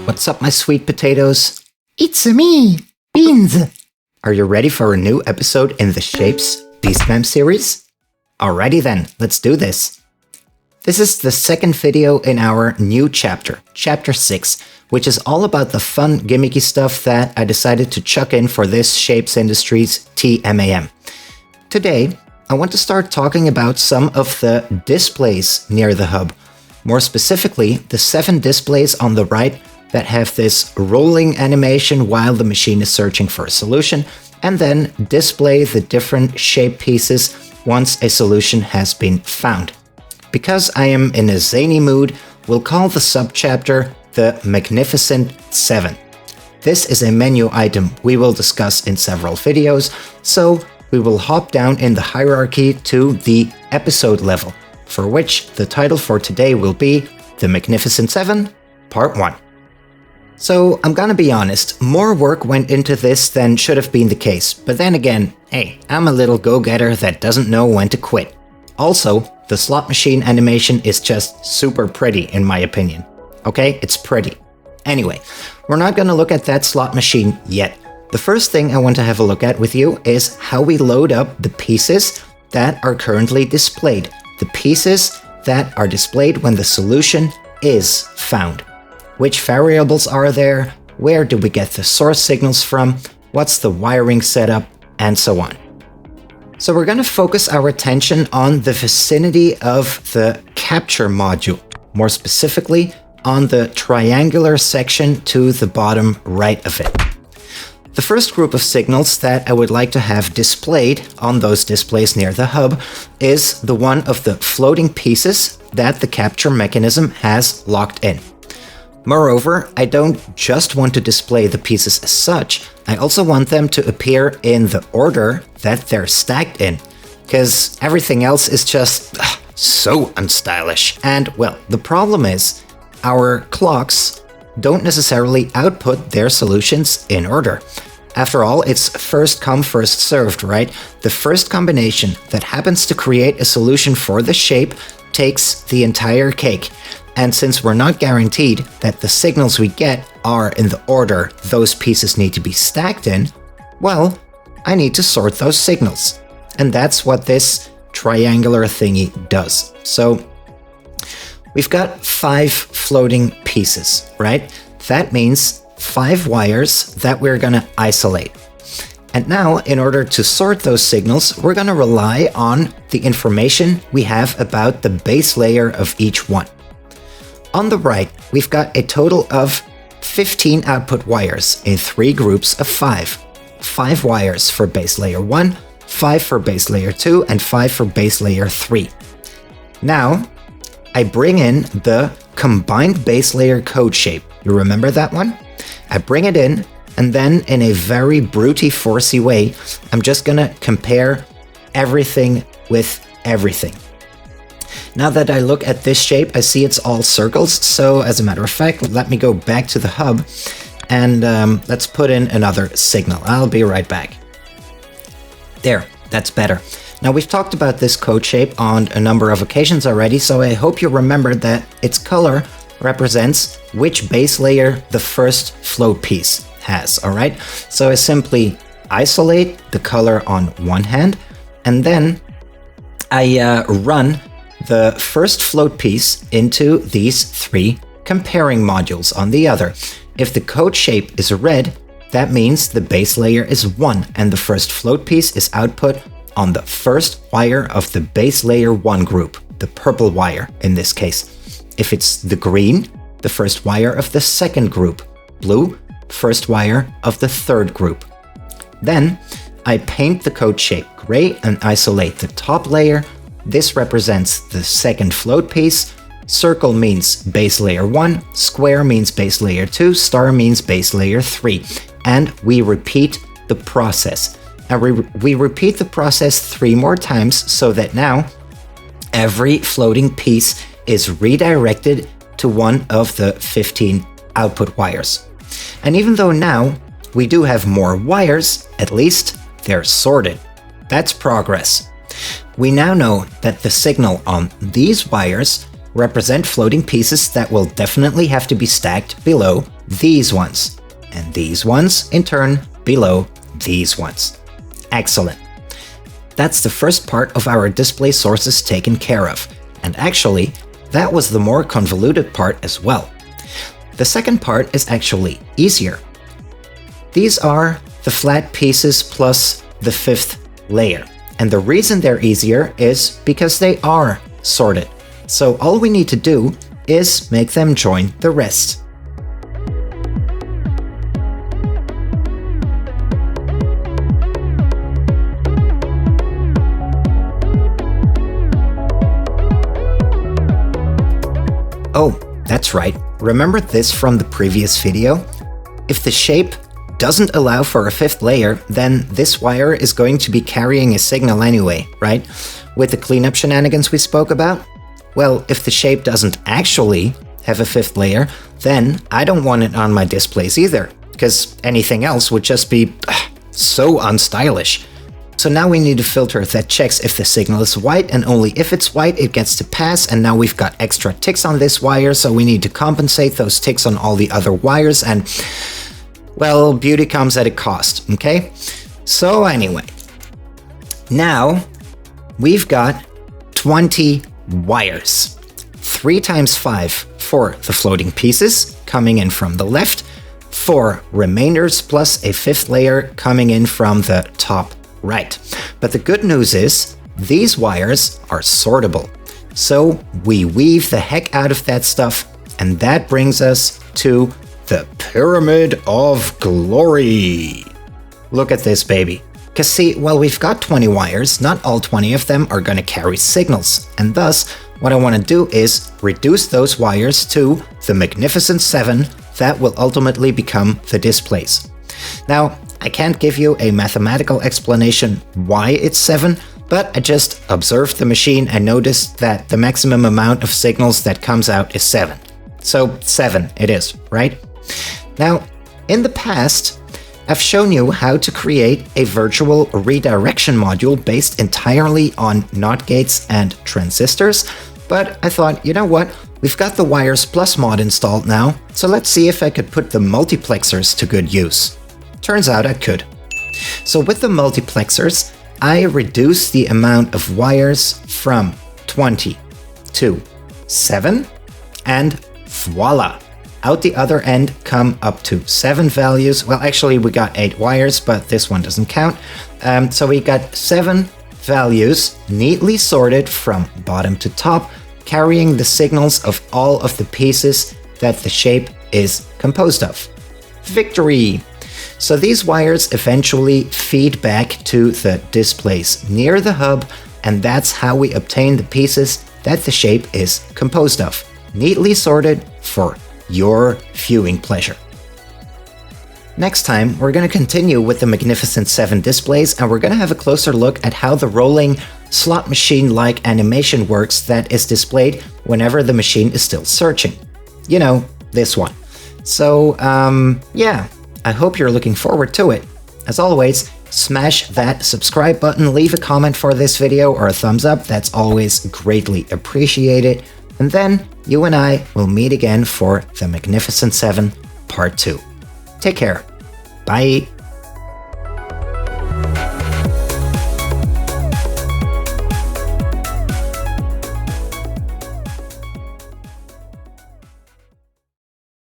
What's up, my sweet potatoes? It's me, Beans. Are you ready for a new episode in the Shapez BEASTMAM series? Alrighty then, let's do this. This is the second video in our new chapter, Chapter 6, which is all about the fun, gimmicky stuff that I decided to chuck in for this Shapez Industries TMAM. Today, I want to start talking about some of the displays near the hub. More specifically, the 7 displays on the right that have this rolling animation while the machine is searching for a solution, and then display the different shape pieces once a solution has been found. Because I am in a zany mood, we'll call the subchapter the Magnificent 7. This is a menu item we will discuss in several videos, so we will hop down in the hierarchy to the episode level, for which the title for today will be The Magnificent 7, Part 1. So, I'm gonna be honest, more work went into this than should have been the case, but then again, hey, I'm a little go-getter that doesn't know when to quit. Also, the slot machine animation is just super pretty in my opinion. Okay, it's pretty. Anyway, we're not gonna look at that slot machine yet. The first thing I want to have a look at with you is how we load up the pieces that are currently displayed. The pieces that are displayed when the solution is found. Which variables are there? Where do we get the source signals from? What's the wiring setup? And so on. So we're going to focus our attention on the vicinity of the capture module. More specifically, on the triangular section to the bottom right of it. The first group of signals that I would like to have displayed on those displays near the hub is the one of the floating pieces that the capture mechanism has locked in. Moreover, I don't just want to display the pieces as such, I also want them to appear in the order that they're stacked in, because everything else is just so unstylish. And well, the problem is, our clocks don't necessarily output their solutions in order. After all, it's first come, first served, right? The first combination that happens to create a solution for the shape takes the entire cake. And since we're not guaranteed that the signals we get are in the order those pieces need to be stacked in, well, I need to sort those signals. And that's what this triangular thingy does. So we've got 5 floating pieces, right? That means 5 wires that we're gonna isolate. And now, in order to sort those signals, we're gonna rely on the information we have about the base layer of each one. On the right, we've got a total of 15 output wires in 3 groups of 5. 5 wires for base layer 1, 5 for base layer 2, and 5 for base layer 3. Now, I bring in the combined base layer code shape. You remember that one? I bring it in, and then in a very brutey forcey way, I'm just gonna compare everything with everything. Now that I look at this shape, I see it's all circles, so as a matter of fact, let me go back to the hub, and let's put in another signal. I'll be right back. There, that's better. Now we've talked about this code shape on a number of occasions already, so I hope you remember that its color represents which base layer the first float piece has, alright? So I simply isolate the color on one hand, and then I run the first float piece into these 3 comparing modules on the other. If the code shape is red, that means the base layer is 1 and the first float piece is output on the first wire of the base layer 1 group, the purple wire in this case. If it's the green, the first wire of the second group, blue, first wire of the third group. Then I paint the code shape gray and isolate the top layer. This represents the second float piece. Circle means base layer 1, square means base layer 2, star means base layer 3. And we repeat the process. And we repeat the process 3 more times so that now every floating piece is redirected to one of the 15 output wires. And even though now we do have more wires, at least they're sorted. That's progress. We now know that the signal on these wires represent floating pieces that will definitely have to be stacked below these ones, and these ones, in turn, below these ones. Excellent. That's the first part of our display sources taken care of, and actually, that was the more convoluted part as well. The second part is actually easier. These are the flat pieces plus the fifth layer, and the reason they're easier is because they are sorted. So all we need to do is make them join the rest. Oh, that's right. Remember this from the previous video? If the shape doesn't allow for a fifth layer, then this wire is going to be carrying a signal anyway, right? With the cleanup shenanigans we spoke about? Well, if the shape doesn't actually have a fifth layer, then I don't want it on my displays either, because anything else would just be so unstylish. So now we need a filter that checks if the signal is white, and only if it's white it gets to pass, and now we've got extra ticks on this wire, so we need to compensate those ticks on all the other wires, and well, beauty comes at a cost, okay? So anyway, now we've got 20 wires. 3 times 5 for the floating pieces coming in from the left, 4 remainders plus a fifth layer coming in from the top right. But the good news is these wires are sortable. So we weave the heck out of that stuff, and that brings us to the Pyramid of Glory. Look at this baby. Because see, while we've got 20 wires, not all 20 of them are going to carry signals. And thus, what I want to do is reduce those wires to the magnificent 7 that will ultimately become the displays. Now, I can't give you a mathematical explanation why it's 7, but I just observed the machine and noticed that the maximum amount of signals that comes out is 7. So 7 it is, right? Now, in the past, I've shown you how to create a virtual redirection module based entirely on NOT gates and transistors, but I thought, you know what, we've got the Wires Plus mod installed now, so let's see if I could put the multiplexers to good use. Turns out I could. So with the multiplexers, I reduce the amount of wires from 20 to 7, and voila! Out the other end come up to 7 values. Well, actually we got 8 wires, but this one doesn't count. So we got 7 values neatly sorted from bottom to top, carrying the signals of all of the pieces that the shape is composed of. Victory! So these wires eventually feed back to the displays near the hub, and that's how we obtain the pieces that the shape is composed of, neatly sorted for your viewing pleasure. Next time, we're going to continue with the Magnificent 7 displays, and we're going to have a closer look at how the rolling slot machine-like animation works that is displayed whenever the machine is still searching. You know, this one. So, yeah, I hope you're looking forward to it. As always, smash that subscribe button, leave a comment for this video or a thumbs up, that's always greatly appreciated. And then you and I will meet again for the Magnificent 7 Part 2. Take care. Bye.